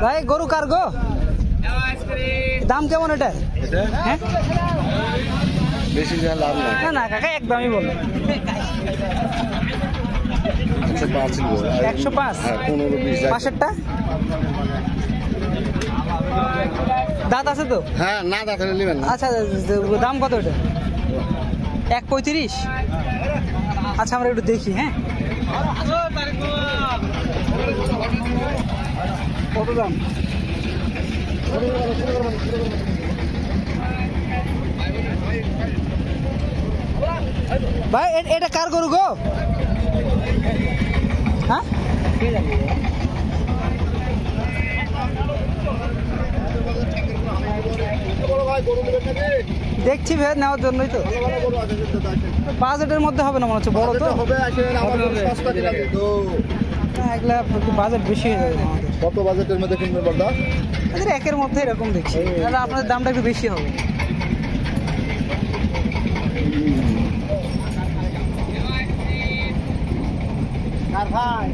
ভাই গরু কার গো? দাম কেমন এটা? হ্যাঁ বেশি লাভ না। না না কাকা একদমই বলো। 105। পাশেরটা দাঁত আছে তো? হ্যাঁ না দাঁত নেবেন না। আচ্ছা দাম কত এটা? 1.35। আচ্ছা আমরা একটু দেখি। হ্যাঁ কত দাম? ভাই এটা কার গরু গো? হ্যাঁ দেখছি ভাই নেওয়ার জন্যই তো। বাজেটের মধ্যে হবে না মনে হচ্ছে, বড় তো হবে। এগুলা বাজেট বেশি হয়ে যাবে আমাদের। কত বাজেটের মধ্যে কিনবে বড়দা? আমাদের একের মধ্যে এরকম দেখছি, তাহলে আপনাদের দামটা একটু বেশি হবে। ভাই